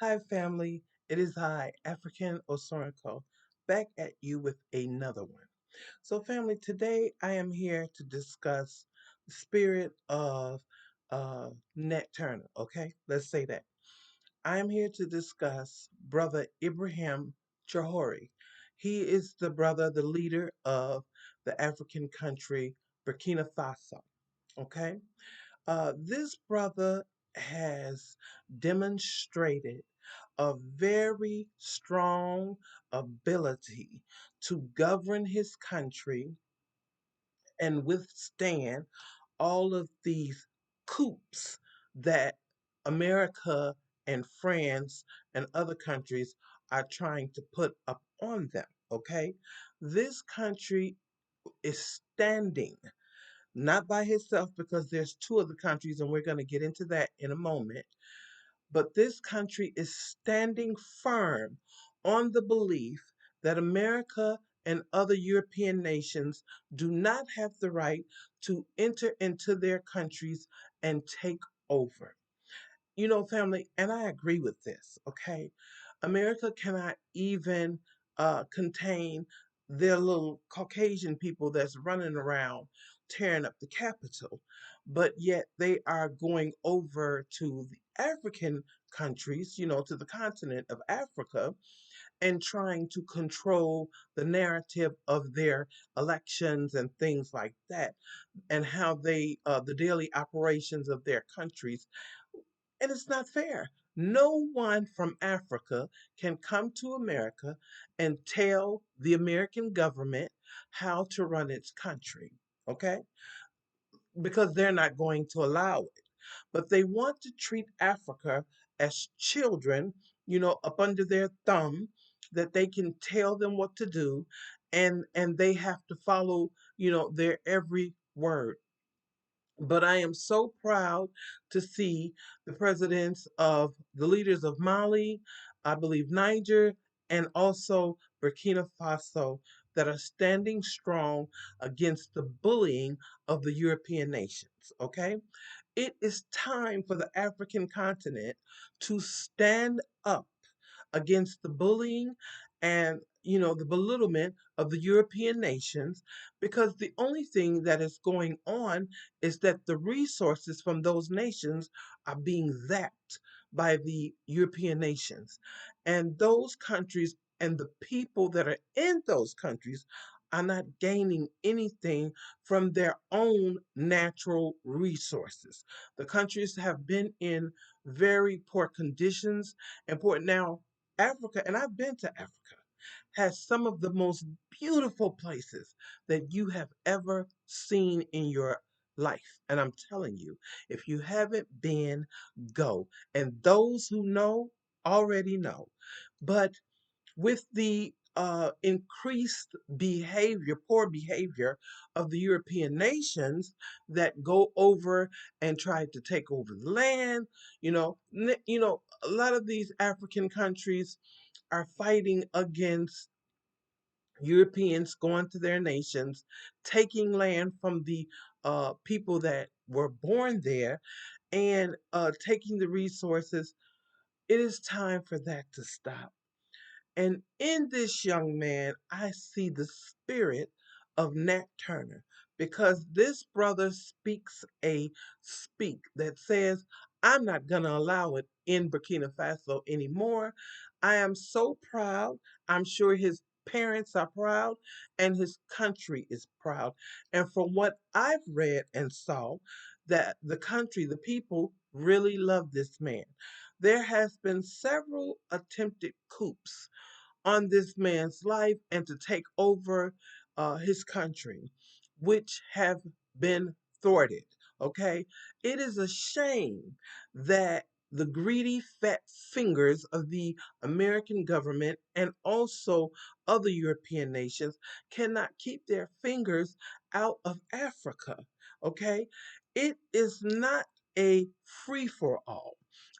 Hi, family. It is I, African Osorenko, back at you with another one. So, family, today I am here to discuss the spirit of Nat Turner. Okay, let's say that. I am here to discuss Brother Ibrahim Traore. He is the brother, the leader of the African country Burkina Faso. Okay, this brother has demonstrated a very strong ability to govern his country and withstand all of these coups that America and France and other countries are trying to put up on them. Okay? This country is standing not by itself because there's two other countries, and we're going to get into that in a moment. But this country is standing firm on the belief that America and other European nations do not have the right to enter into their countries and take over. You know, family, and I agree with this, okay? America cannot even contain their little Caucasian people that's running around tearing up the Capitol, but yet they are going over to the African countries, to the continent of Africa, and trying to control the narrative of their elections and things like that, and how the daily operations of their countries, and it's not fair. No one from Africa can come to America and tell the American government how to run its country, okay? Because they're not going to allow it. But they want to treat Africa as children, up under their thumb, that they can tell them what to do, and they have to follow, their every word. But I am so proud to see the leaders of Mali, I believe Niger, and also Burkina Faso that are standing strong against the bullying of the European nations. Okay? It is time for the African continent to stand up against the bullying and the belittlement of the European nations, because the only thing that is going on is that the resources from those nations are being zapped by the European nations, and those countries and the people that are in those countries are not gaining anything from their own natural resources. The countries have been in very poor conditions and poor. Now Africa, and I've been to Africa, has some of the most beautiful places that you have ever seen in your life. And I'm telling you, if you haven't been, go. And those who know already know. But with the increased poor behavior of the European nations that go over and try to take over the land, a lot of these African countries are fighting against Europeans going to their nations, taking land from the people that were born there, and taking the resources. It is time for that to stop. And in this young man, I see the spirit of Nat Turner, because this brother speaks a speak that says, I'm not going to allow it in Burkina Faso anymore. I am so proud. I'm sure his parents are proud and his country is proud. And from what I've read and saw, that the country, the people really love this man. There has been several attempted coups on this man's life and to take over his country, which have been thwarted. Okay, it is a shame that the greedy fat fingers of the American government and also other European nations cannot keep their fingers out of Africa. Okay, it is not a free for all.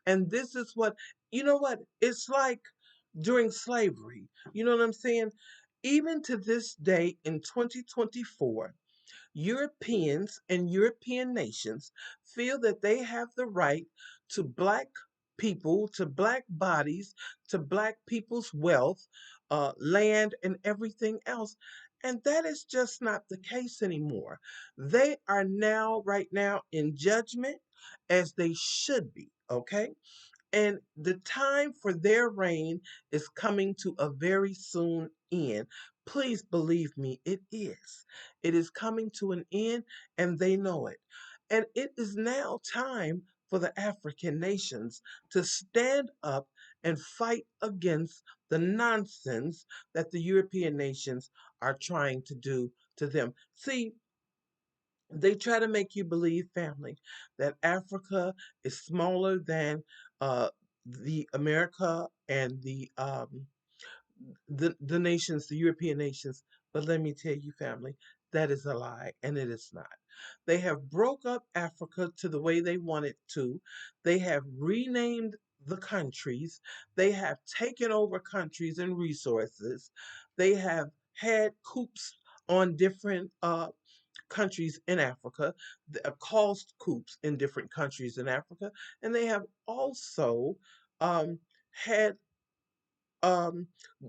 And this is what, you know what, it's like during slavery. You know what I'm saying? Even to this day in 2024, Europeans and European nations feel that they have the right to black people, to black bodies, to black people's wealth, land, and everything else. And that is just not the case anymore. They are now, right now, in judgment as they should be, okay? And the time for their reign is coming to a very soon end. Please believe me, it is. It is coming to an end, and they know it. And it is now time for the African nations to stand up and fight against the nonsense that the European nations are trying to do to them. See, they try to make you believe, family, that Africa is smaller than uh, the America and the nations, the European nations. But let me tell you, family, that is a lie, and it is not. They have broke up Africa to the way they want it to. They have renamed the countries. They have taken over countries and resources. They have had coups on different countries in Africa, caused coups in different countries in Africa, and they have also had um,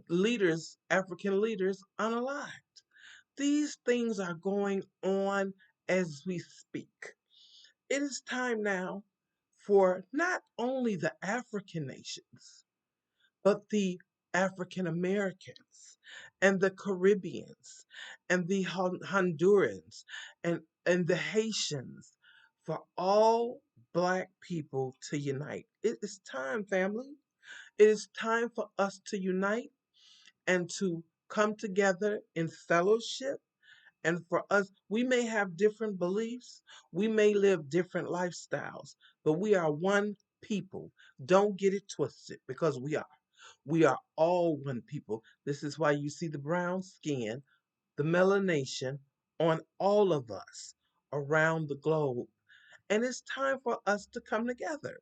leaders, African leaders, unalived. These things are going on as we speak. It is time now for not only the African nations, but the African Americans and the Caribbeans and the Hondurans and the Haitians, for all black people to unite. It is time, family. It is time for us to unite and to come together in fellowship. And for us, we may have different beliefs, we may live different lifestyles, but we are one people. Don't get it twisted, because we are. We are all one people. This is why you see the brown skin, the melanation on all of us around the globe. And it's time for us to come together.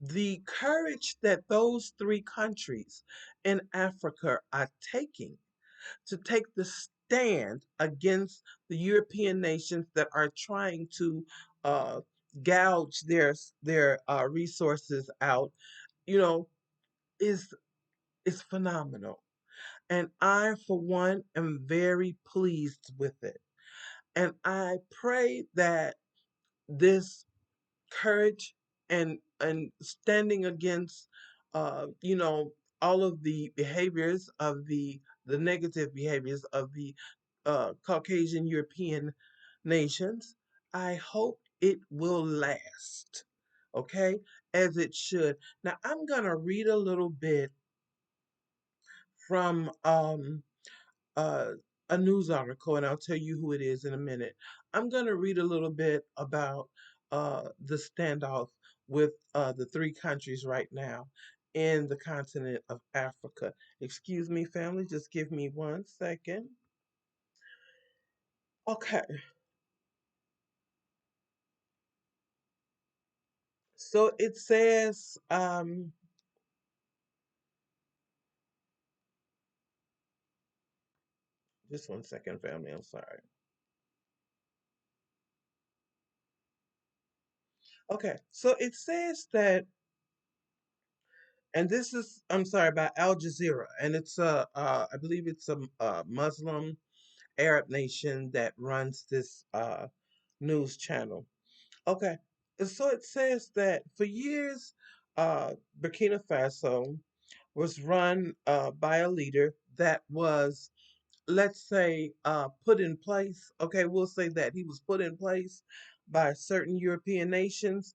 The courage that those three countries in Africa are taking to take the stand against the European nations that are trying to uh, gouge their resources out, you know, is phenomenal. And I, for one, am very pleased with it. And I pray that this courage and standing against you know, all of the behaviors of the negative behaviors of the Caucasian European nations, I hope it will last, okay, as it should. Now I'm gonna read a little bit from uh, a news article, and I'll tell you who it is in a minute. I'm going to read a little bit about the standoff with the three countries right now in the continent of Africa. Excuse me, family, just give me 1 second. Okay, so it says, just 1 second, family, I'm sorry. Okay, so it says that, and this is, I'm sorry, about Al Jazeera, and it's I believe it's a Muslim Arab nation that runs this news channel. Okay, and so it says that for years, Burkina Faso was run by a leader that was, let's say, put in place. Okay, we'll say that he was put in place by certain European nations,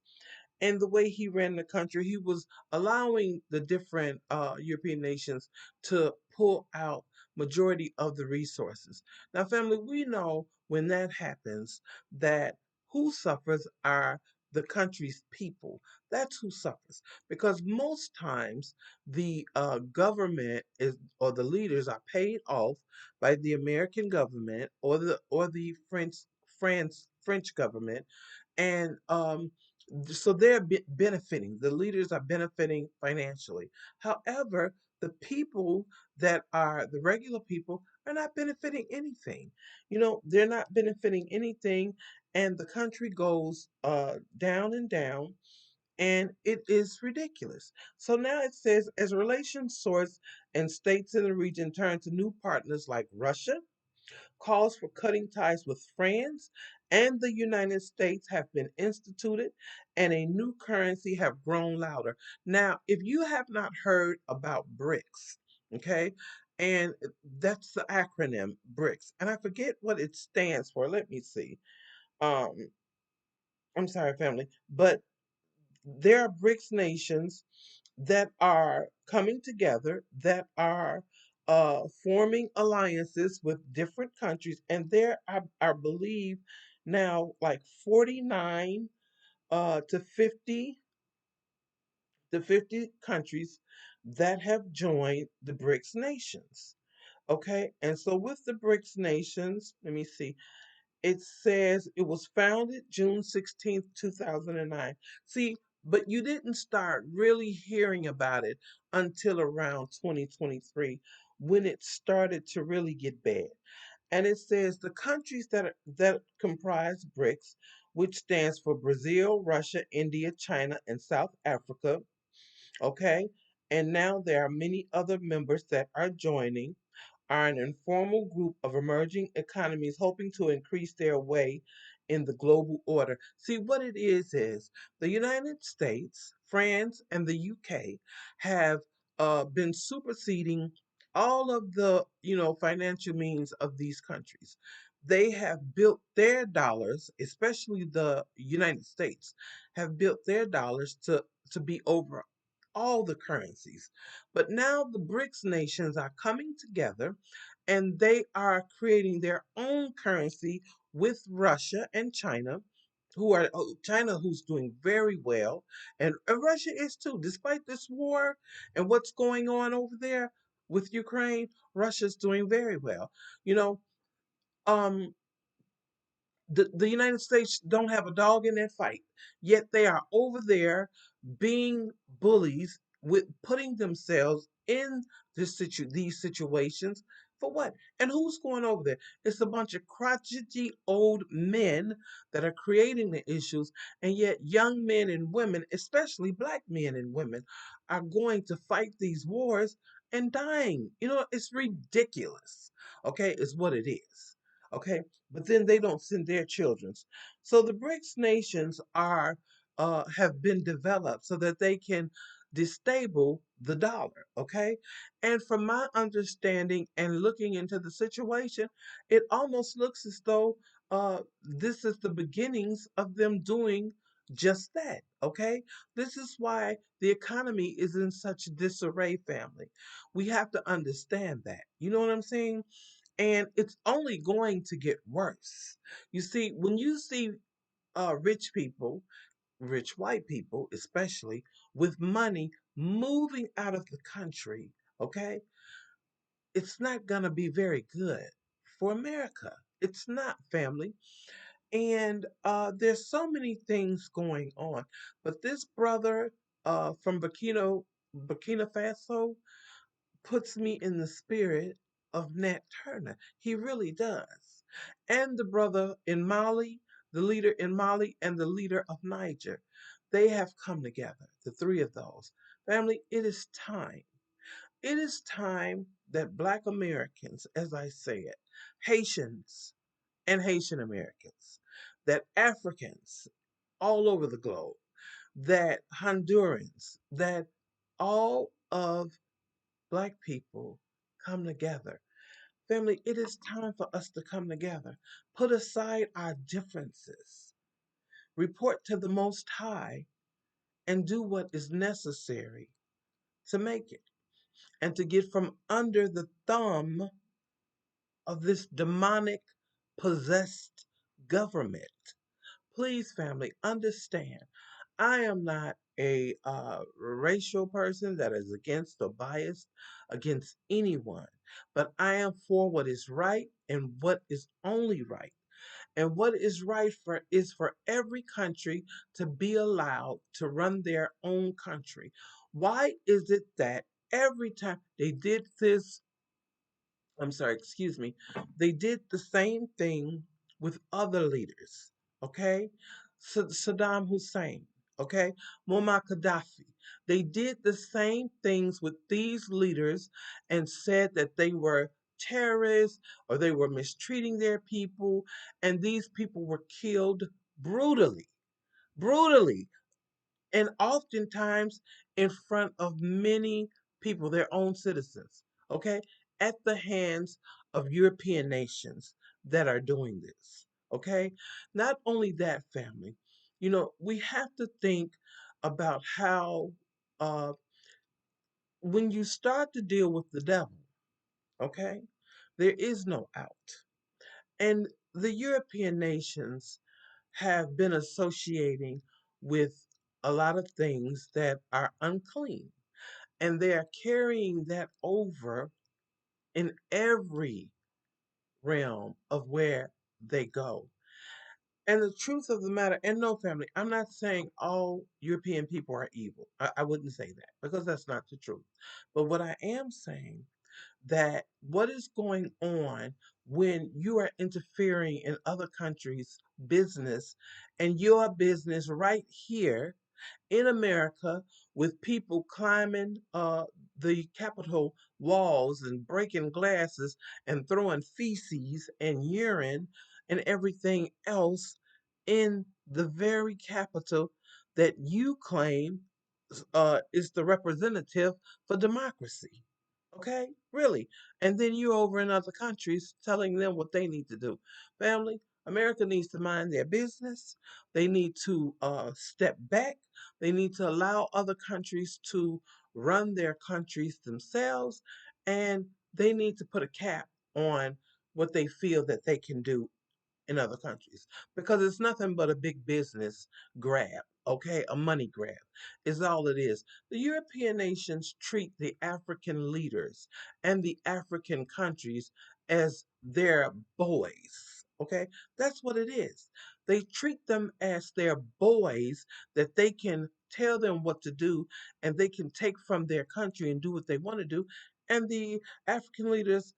and the way he ran the country, he was allowing the different European nations to pull out majority of the resources. Now, family, we know when that happens that who suffers are the country's people. That's who suffers because most times the government is or the leaders are paid off by the American government or the French government, and so they're benefiting. The leaders are benefiting financially. However, the people that are the regular people are not benefiting anything. They're not benefiting anything, and the country goes down and down, and it is ridiculous. So now it says, as relations source and states in the region turn to new partners like Russia, calls for cutting ties with France and the United States have been instituted, and a new currency have grown louder. Now, if you have not heard about BRICS, okay, and that's the acronym BRICS, and I forget what it stands for. Let me see. Um, I'm sorry, family, but there are BRICS nations that are coming together, that are forming alliances with different countries, and there I believe now like 49 to 50 countries that have joined the BRICS nations. Okay, and so with the BRICS nations, let me see. It says it was founded June 16th, 2009. See, but you didn't start really hearing about it until around 2023 when it started to really get bad. And it says the countries that comprise BRICS, which stands for Brazil, Russia, India, China, and South Africa, okay? And now there are many other members that are joining, are an informal group of emerging economies hoping to increase their way in the global order. See, what it is the United States, France, and the UK have been superseding all of the financial means of these countries. They have built their dollars, especially the United States, have built their dollars to be over all the currencies. But now the BRICS nations are coming together and they are creating their own currency with Russia and China, China who's doing very well, and Russia is too. Despite this war and what's going on over there with Ukraine, Russia's doing very well. You know, um, the United States don't have a dog in that fight, yet they are over there being bullies with putting themselves in these situations for what? And who's going over there? It's a bunch of crotchety old men that are creating the issues, and yet young men and women, especially black men and women, are going to fight these wars and dying. It's ridiculous. Okay, is what it is. Okay, but then they don't send their children's. So the BRICS nations are have been developed so that they can destable the dollar. Okay, and from my understanding and looking into the situation, it almost looks as though this is the beginnings of them doing just that. Okay, this is why the economy is in such disarray, family. We have to understand that. You know what I'm saying? And it's only going to get worse. You see, when you see rich people, rich white people especially, with money moving out of the country, okay, it's not going to be very good for America. It's not, family. And there's so many things going on. But this brother from Burkina Faso, puts me in the spirit of Nat Turner. He really does. And the brother in Mali, the leader in Mali, and the leader of Niger. They have come together, the three of those. Family, it is time. It is time that Black Americans, as I say it, Haitians and Haitian Americans, that Africans all over the globe, that Hondurans, that all of Black people come together. Family, it is time for us to come together. Put aside our differences, report to the Most High, and do what is necessary to make it and to get from under the thumb of this demonic possessed government. Please, family, understand. I am not a racial person that is against or biased against anyone, but I am for what is right and what is only right. And what is right for is for every country to be allowed to run their own country. Why is it that every time they did this, I'm sorry, excuse me, they did the same thing with other leaders, okay? Saddam Hussein, okay? Muammar Gaddafi. They did the same things with these leaders and said that they were terrorists or they were mistreating their people, and these people were killed brutally, brutally, and oftentimes in front of many people, their own citizens, okay, at the hands of European nations that are doing this, okay? Not only that, family, we have to think about how when you start to deal with the devil, okay, there is no out. And the European nations have been associating with a lot of things that are unclean. And they are carrying that over in every realm of where they go. And the truth of the matter, and no, family, I'm not saying all European people are evil. I wouldn't say that because that's not the truth. But what I am saying that what is going on when you are interfering in other countries' business and your business right here in America with people climbing the Capitol walls and breaking glasses and throwing feces and urine and everything else in the very Capitol that you claim is the representative for democracy. Okay? Really. And then you're over in other countries telling them what they need to do. Family, America needs to mind their business. They need to step back. They need to allow other countries to run their countries themselves. And they need to put a cap on what they feel that they can do in other countries because it's nothing but a big business grab, okay? A money grab is all it is. The European nations treat the African leaders and the African countries as their boys, okay? That's what it is. They treat them as their boys that they can tell them what to do and they can take from their country and do what they want to do. And the African leaders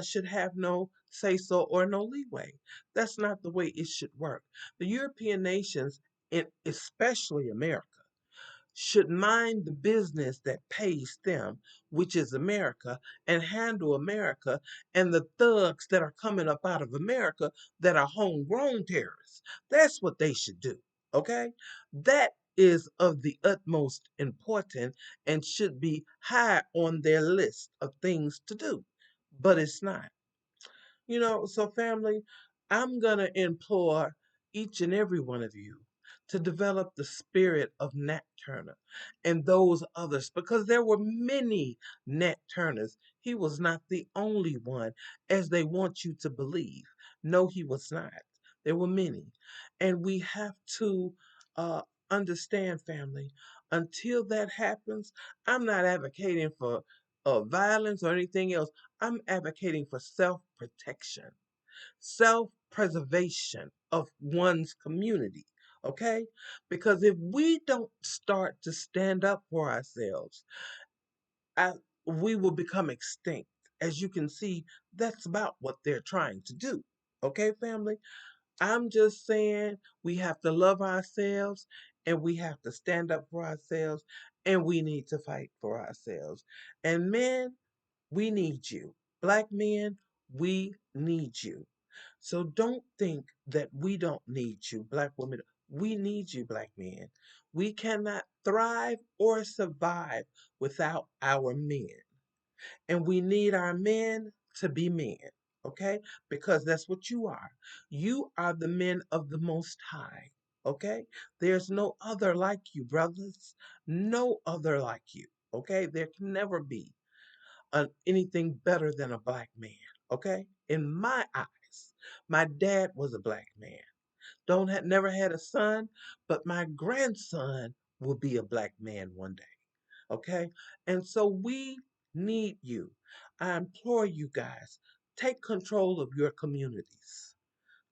should have no say so or no leeway. That's not the way it should work. The European nations, and especially America, should mind the business that pays them, which is America, and handle America and the thugs that are coming up out of America that are homegrown terrorists. That's what they should do. Okay? That is of the utmost importance and should be high on their list of things to do. But it's not. So family, I'm going to implore each and every one of you to develop the spirit of Nat Turner and those others because there were many Nat Turners. He was not the only one, as they want you to believe. No, he was not. There were many. And we have to uh, understand, family, until that happens, I'm not advocating for violence or anything else. I'm advocating for self protection, self preservation of one's community. Okay? Because if we don't start to stand up for ourselves, I, we will become extinct. As you can see, that's about what they're trying to do. Okay, family? I'm just saying we have to love ourselves and we have to stand up for ourselves and we need to fight for ourselves. And men, we need you. Black men, We need you. So don't think that we don't need you, black women. We need you, black men. We cannot thrive or survive without our men. And we need our men to be men, okay? Because that's what you are. You are the men of the Most High, okay? There's no other like you, brothers. No other like you, okay? There can never be anything better than a black man, okay? In my eyes, my dad was a black man. Don't have, never had a son, but my grandson will be a black man one day. Okay? And so we need you. I implore you guys, take control of your communities.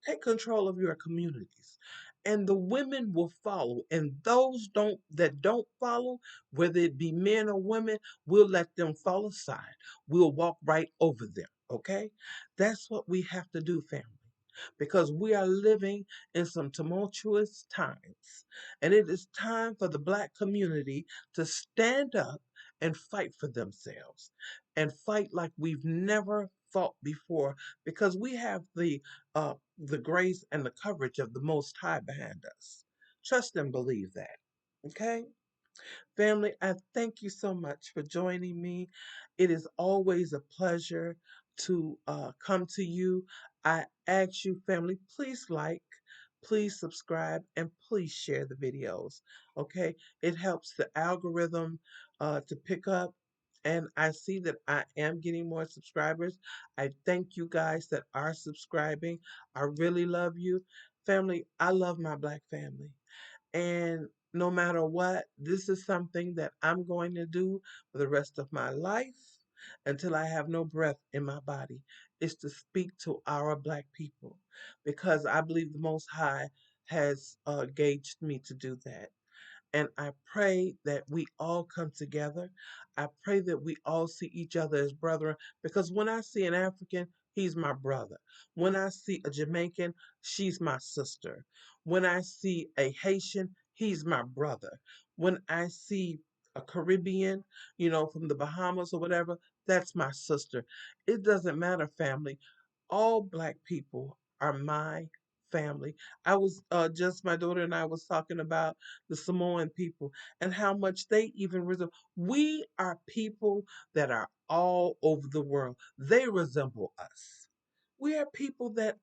Take control of your communities. And the women will follow. And those don't that don't follow, whether it be men or women, we'll let them fall aside. We'll walk right over them. Okay? That's what we have to do, family. Because we are living in some tumultuous times. And it is time for the black community to stand up and fight for themselves and fight like we've never fought before because we have the grace and the coverage of the Most High behind us. Trust and believe that. Okay? Family, I thank you so much for joining me. It is always a pleasure to come to you. I ask you, family, please like, please subscribe, and please share the videos. Okay? It helps the algorithm to pick up. And I see that I am getting more subscribers. I thank you guys that are subscribing. I really love you. Family, I love my black family. And no matter what, this is something that I'm going to do for the rest of my life until I have no breath in my body, is to speak to our black people because I believe the Most High has gauged me to do that. And I pray that we all come together. I pray that we all see each other as brethren because when I see an African, he's my brother. When I see a Jamaican, she's my sister. When I see a Haitian, he's my brother. When I see a Caribbean, from the Bahamas or whatever, that's my sister. It doesn't matter, family. All black people are my family. I was just my daughter and I was talking about the Samoan people and how much they even resemble. We are people that are all over the world. They resemble us. We are people that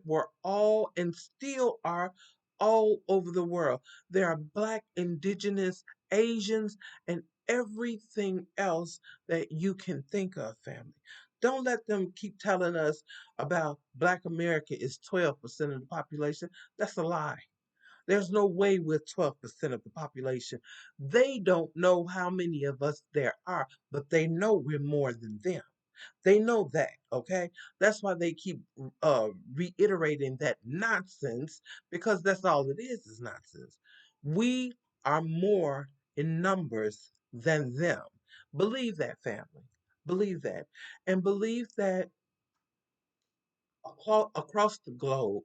were all and still are all over the world. There are black, indigenous, Asians, and everything else that you can think of, family. Don't let them keep telling us about Black America is 12% of the population. That's a lie. There's no way we're 12% of the population. They don't know how many of us there are, but they know we're more than them. They know that, okay? That's why they keep reiterating that nonsense because that's all it is nonsense. We are more in numbers than them. Believe that, family. Believe that. And believe that across the globe,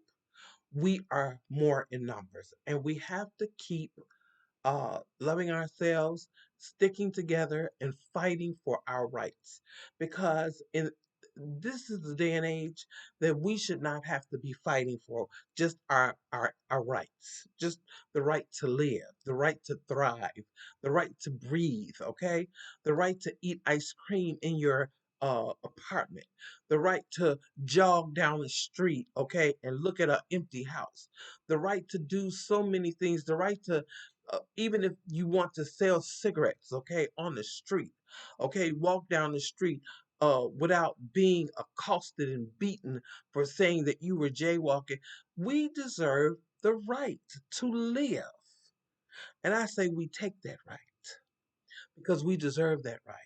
we are more in numbers. And we have to keep loving ourselves, sticking together, and fighting for our rights. Because in this is the day and age that we should not have to be fighting for just our rights, just the right to live, the right to thrive, the right to breathe, okay? The right to eat ice cream in your apartment, the right to jog down the street, okay, and look at an empty house, the right to do so many things, the right to even if you want to sell cigarettes, okay, on the street, okay, walk down the street without being accosted and beaten for saying that you were jaywalking. We deserve the right to live. And I say we take that right because we deserve that right.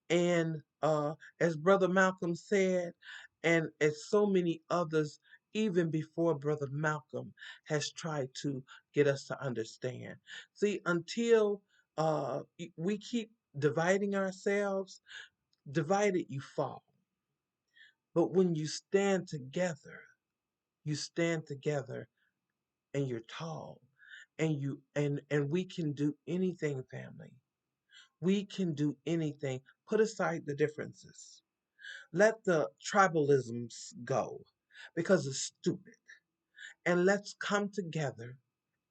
And as Brother Malcolm said, and as so many others, even before Brother Malcolm has tried to get us to understand. See, until we keep dividing ourselves, divided you fall. But when you stand together and you're tall and and we can do anything, family. We can do anything. Put aside the differences. Let the tribalisms go because it's stupid. And let's come together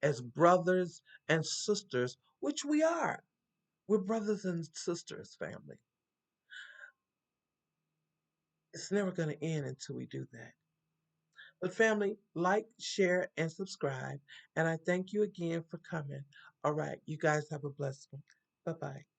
as brothers and sisters, which we are. We're brothers and sisters, family. It's never going to end until we do that. But family, like, share, and subscribe. And I thank you again for coming. All right, you guys have a blessed one. Bye bye.